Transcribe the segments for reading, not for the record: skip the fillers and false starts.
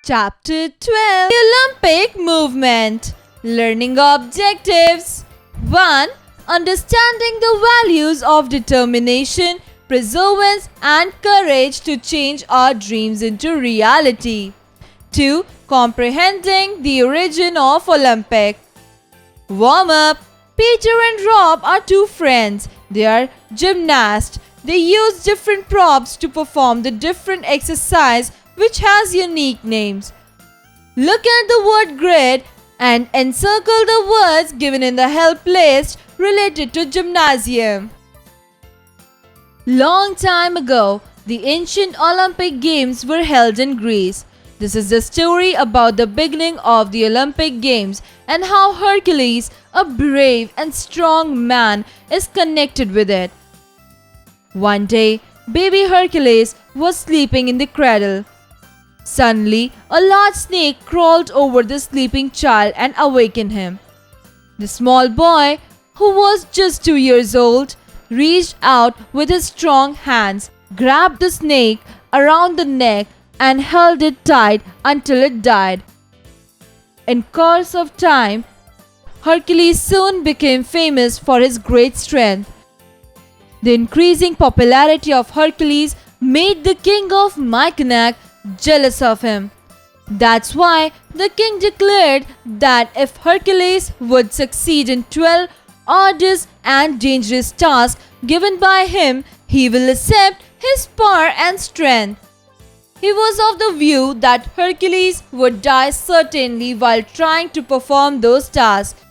Chapter 12, the Olympic Movement. Learning Objectives. 1. Understanding the values of determination, perseverance and courage to change our dreams into reality. 2. Comprehending the origin of Olympic. Warm-up. Peter and Rob are two friends. They are gymnasts. They use different props to perform the different exercise which has unique names. Look at the word grid and encircle the words given in the help list related to gymnasium. Long time ago, the ancient Olympic Games were held in Greece. This is the story about the beginning of the Olympic Games and how Hercules, a brave and strong man, is connected with it. One day, baby Hercules was sleeping in the cradle. Suddenly, a large snake crawled over the sleeping child and awakened him. The small boy, who was just 2 years old, reached out with his strong hands, grabbed the snake around the neck and held it tight until it died. In course of time, Hercules soon became famous for his great strength. The increasing popularity of Hercules made the king of Mycenae jealous of him. That's why the king declared that if Hercules would succeed in 12 arduous and dangerous tasks given by him, he will accept his power and strength. He was of the view that Hercules would die certainly while trying to perform those tasks.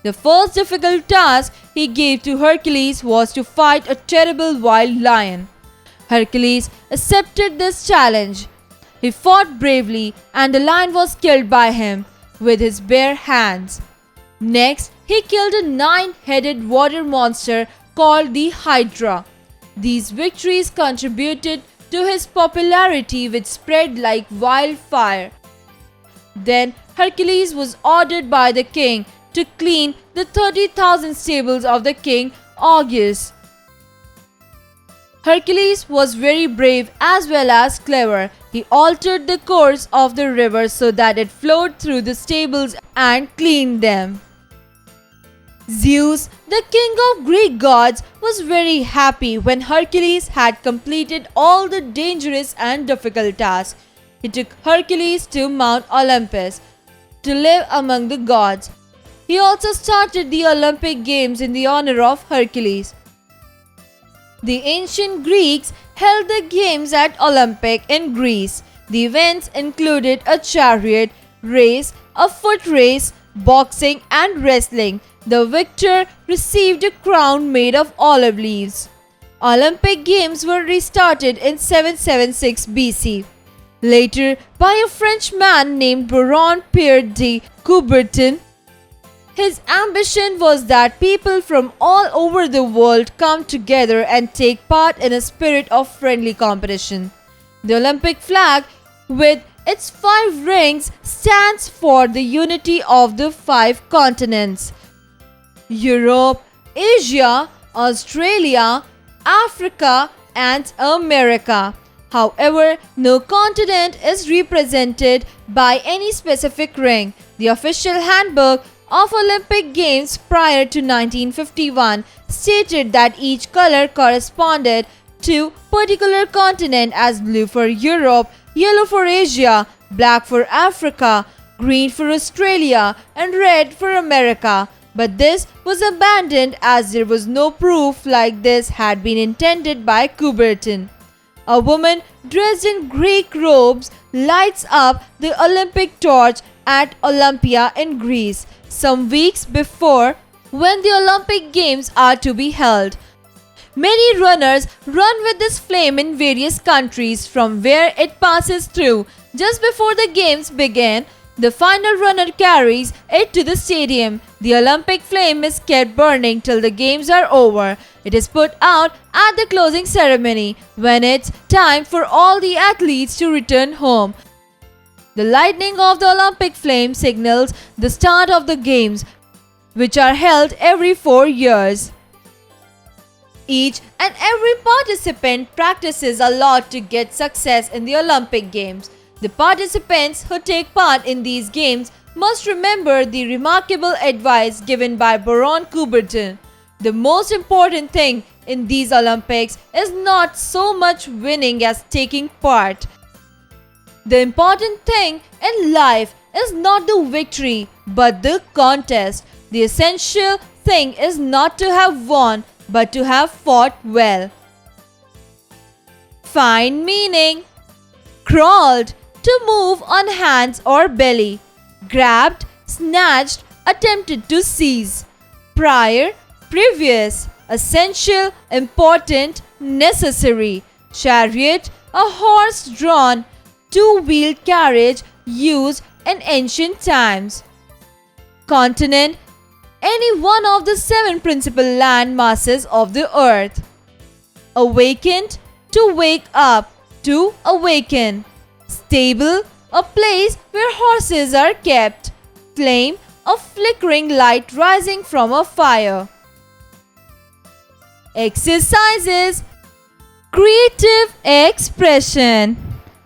The first difficult task he gave to Hercules was to fight a terrible wild lion. Hercules accepted this challenge. He fought bravely and the lion was killed by him with his bare hands. Next, he killed a 9-headed water monster called the Hydra. These victories contributed to his popularity, which spread like wildfire. Then Hercules was ordered by the king to clean the 30,000 stables of the king Augeas. Hercules was very brave as well as clever. He altered the course of the river so that it flowed through the stables and cleaned them. Zeus, the king of Greek gods, was very happy when Hercules had completed all the dangerous and difficult tasks. He took Hercules to Mount Olympus to live among the gods. He also started the Olympic Games in the honor of Hercules. The ancient Greeks held the games at Olympic in Greece. The events included a chariot race, a foot race, boxing and wrestling. The victor received a crown made of olive leaves. Olympic Games were restarted in 776 BC. Later, by a French man named Baron Pierre de Coubertin. His ambition was that people from all over the world come together and take part in a spirit of friendly competition. The Olympic flag, with its 5 rings, stands for the unity of the 5 continents: Europe, Asia, Australia, Africa, and America. However, no continent is represented by any specific ring. The official handbook of Olympic Games prior to 1951 stated that each color corresponded to particular continent, as blue for Europe, yellow for Asia, black for Africa, green for Australia, and red for America. But this was abandoned as there was no proof like this had been intended by Coubertin. A woman dressed in Greek robes lights up the Olympic torch at Olympia in Greece some weeks before when the Olympic Games are to be held. Many runners run with this flame in various countries from where it passes through. Just before the games begin, the final runner carries it to the stadium. The Olympic flame is kept burning till the games are over. It is put out at the closing ceremony when it's time for all the athletes to return home. The lighting of the Olympic flame signals the start of the games, which are held every 4 years. Each and every participant practices a lot to get success in the Olympic Games. The participants who take part in these games must remember the remarkable advice given by Baron Coubertin. The most important thing in these Olympics is not so much winning as taking part. The important thing in life is not the victory but the contest. The essential thing is not to have won but to have fought well. Find meaning. Crawled, to move on hands or belly. Grabbed, snatched, attempted to seize. Prior, previous, essential, important, necessary. Chariot, a horse-drawn, two-wheeled carriage used in ancient times. Continent, any one of the 7 principal land masses of the earth. Awakened, to wake up, to awaken. Stable, a place where horses are kept. Flame, a flickering light rising from a fire. Exercises. Creative expression.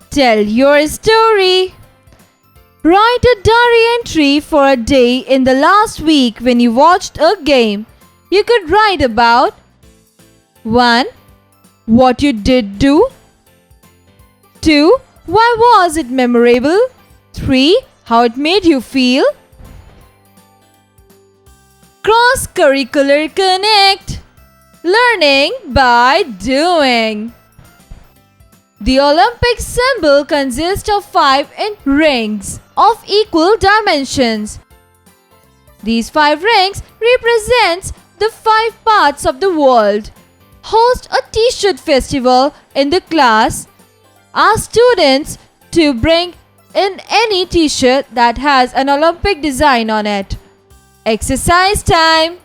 Tell your story. Write a diary entry for a day in the last week when you watched a game. You could write about 1. What you did do. 2. Why was it memorable? 3. How it made you feel. Cross-curricular connect. Learning by doing. The Olympic symbol consists of 5 rings of equal dimensions. These 5 rings represent the 5 parts of the world. Host a t-shirt festival in the class. Ask students to bring in any t-shirt that has an Olympic design on it. Exercise time.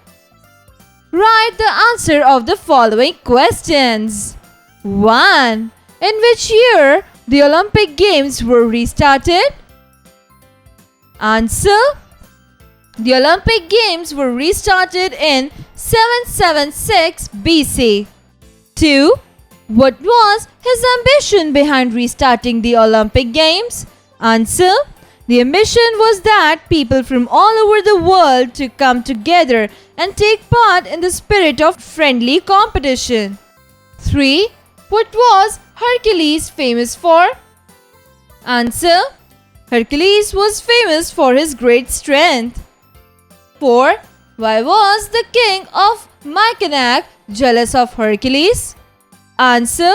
Write the answer of the following questions. 1. In which year the Olympic Games were restarted? Answer. The Olympic Games were restarted in 776 BC. 2. What was his ambition behind restarting the Olympic Games? Answer. The ambition was that people from all over the world to come together and take part in the spirit of friendly competition. 3. What was Hercules famous for? Answer. Hercules was famous for his great strength. 4. Why was the king of Mycenae jealous of Hercules? Answer.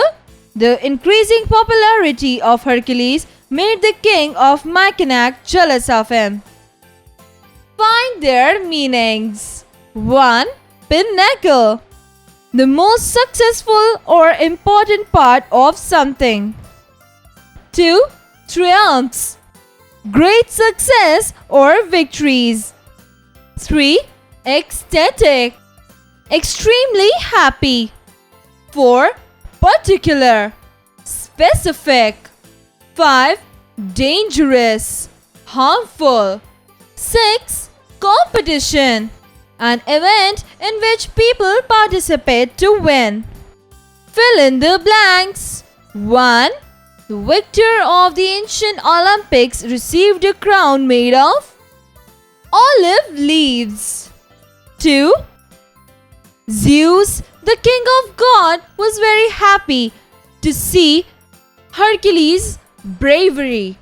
The increasing popularity of Hercules made the king of Mycenae jealous of him. Find their meanings. 1. Pinnacle. The most successful or important part of something. 2. Triumphs. Great success or victories. 3. Ecstatic. Extremely happy. 4. Particular. Specific. 5. Dangerous. Harmful. 6. Competition. An event in which people participate to win. Fill in the blanks. 1. The victor of the ancient Olympics received a crown made of olive leaves. 2. Zeus, the king of God, was very happy to see Hercules' bravery.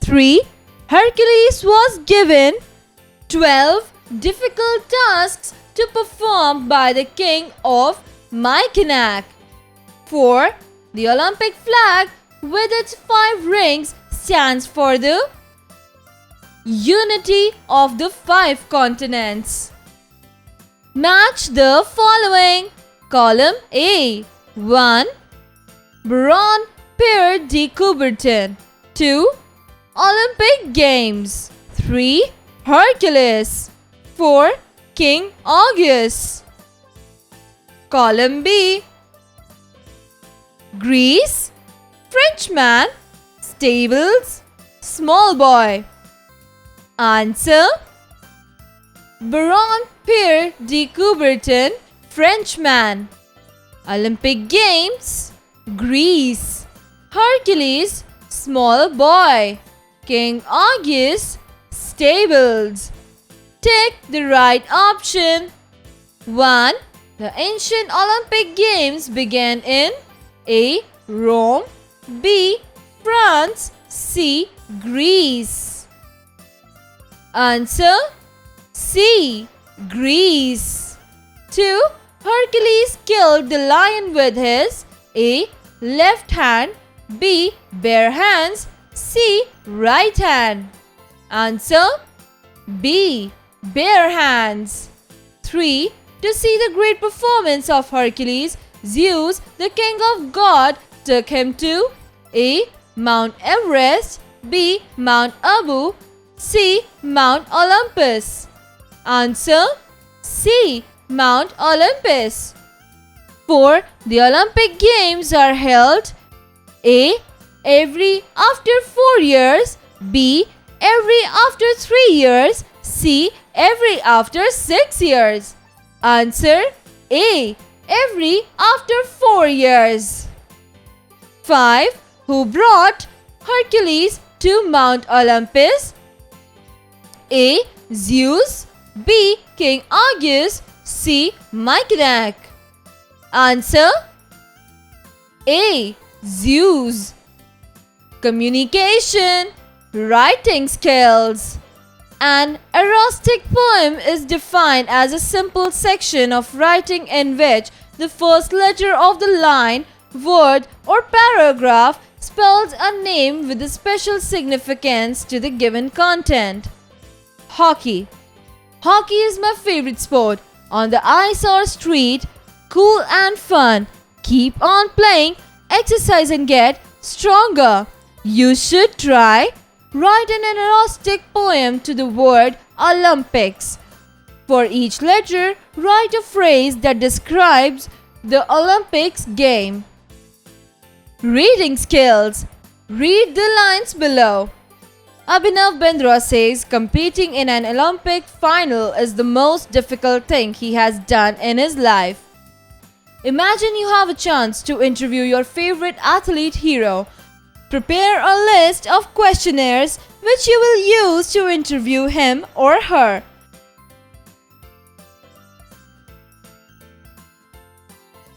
3. Hercules was given 12 difficult tasks to perform by the king of Mycenae. 4. The Olympic flag with its 5 rings stands for the unity of the 5 continents. Match the following. Column A. 1. Baron Pierre de Coubertin. 2. Olympic Games. 3. Hercules. 4. King August. Column B. Greece. Frenchman. Stables. Small boy. Answer. Baron Pierre de Coubertin, Frenchman. Olympic Games. Greece. Hercules. Small boy. King August. Stables. Tick the right option. 1. The ancient Olympic Games began in A. Rome, B. France, C. Greece. Answer C. Greece. 2. Hercules killed the lion with his A. left hand, B. bare hands, C. right hand. Answer B. bare hands. 3. To see the great performance of Hercules, Zeus, the king of God, took him to A. Mount Everest, B. Mount Abu, C. Mount Olympus. Answer C. Mount Olympus. 4. The Olympic Games are held A. every after 4 years, B. every after 3 years, C. every after 6 years. Answer A. every after 4 years. 5. Who brought Hercules to Mount Olympus? A. Zeus, B. King August, C. Mycenae. Answer A. Zeus. Communication, writing skills. An acrostic poem is defined as a simple section of writing in which the first letter of the line, word, or paragraph spells a name with a special significance to the given content. Hockey. Hockey is my favorite sport. On the ice or street, cool and fun. Keep on playing, exercise and get stronger. You should try. Write an acrostic poem to the word Olympics. For each letter, write a phrase that describes the Olympics game. Reading skills. Read the lines below. Abhinav Bindra says competing in an Olympic final is the most difficult thing he has done in his life. Imagine you have a chance to interview your favorite athlete hero. Prepare a list of questionnaires which you will use to interview him or her.